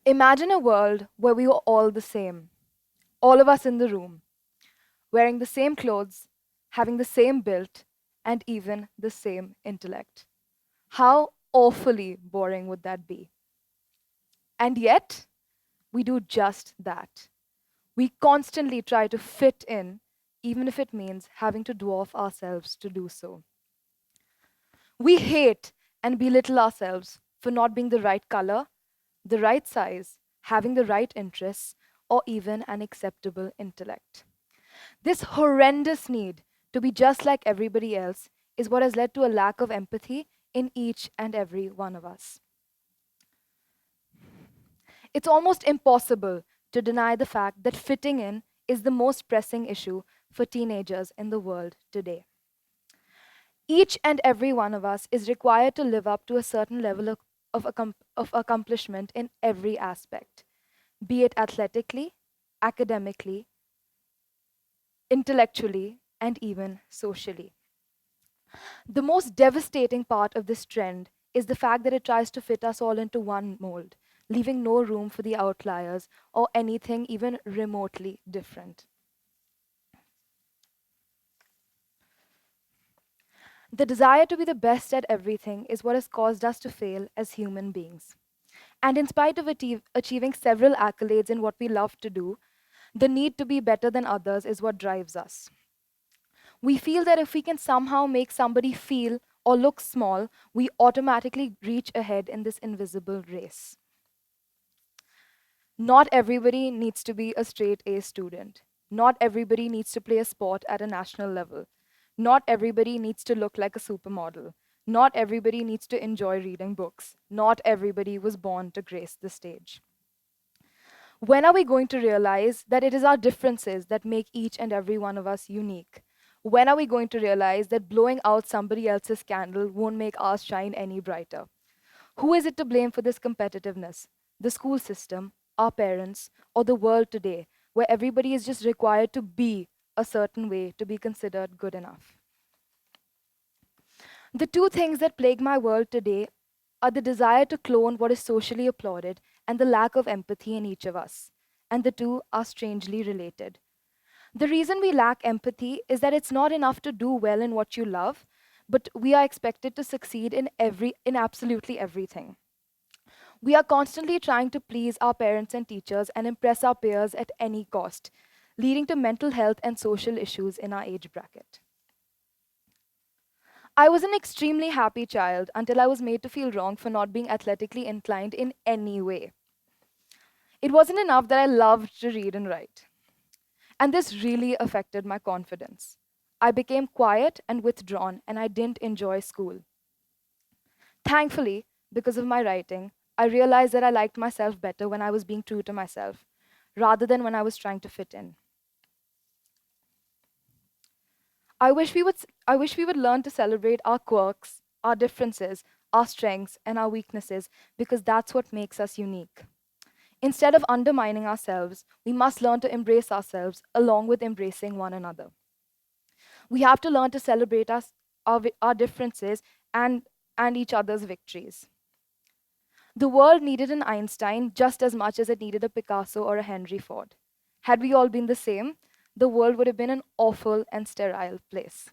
Imagine a world where we were all the same, all of us in the room, wearing the same clothes, having the same build, and even the same intellect. How awfully boring would that be? And yet, we do just that. We constantly try to fit in, even if it means having to dwarf ourselves to do so. We hate and belittle ourselves for not being the right color, the right size, having the right interests, or even an acceptable intellect. This horrendous need to be just like everybody else is what has led to a lack of empathy in each and every one of us. It's almost impossible to deny the fact that fitting in is the most pressing issue for teenagers in the world today. Each and every one of us is required to live up to a certain level of accomplishment in every aspect, be it athletically, academically, intellectually, and even socially. The most devastating part of this trend is the fact that it tries to fit us all into one mold, leaving no room for the outliers or anything even remotely different. The desire to be the best at everything is what has caused us to fail as human beings. And in spite of achieving several accolades in what we love to do, the need to be better than others is what drives us. We feel that if we can somehow make somebody feel or look small, we automatically reach ahead in this invisible race. Not everybody needs to be a straight A student. Not everybody needs to play a sport at a national level. Not everybody needs to look like a supermodel. Not everybody needs to enjoy reading books. Not everybody was born to grace the stage. When are we going to realize that it is our differences that make each and every one of us unique? When are we going to realize that blowing out somebody else's candle won't make ours shine any brighter? Who is it to blame for this competitiveness? The school system, our parents, or the world today, where everybody is just required to be a certain way to be considered good enough? The two things that plague my world today are the desire to clone what is socially applauded and the lack of empathy in each of us. And the two are strangely related. The reason we lack empathy is that it's not enough to do well in what you love, but we are expected to succeed in absolutely everything. We are constantly trying to please our parents and teachers and impress our peers at any cost, leading to mental health and social issues in our age bracket. I was an extremely happy child until I was made to feel wrong for not being athletically inclined in any way. It wasn't enough that I loved to read and write. And this really affected my confidence. I became quiet and withdrawn, and I didn't enjoy school. Thankfully, because of my writing, I realized that I liked myself better when I was being true to myself, rather than when I was trying to fit in. I wish we would learn to celebrate our quirks, our differences, our strengths, and our weaknesses, because that's what makes us unique. Instead of undermining ourselves, we must learn to embrace ourselves along with embracing one another. We have to learn to celebrate our differences and each other's victories. The world needed an Einstein just as much as it needed a Picasso or a Henry Ford. Had we all been the same, the world would have been an awful and sterile place.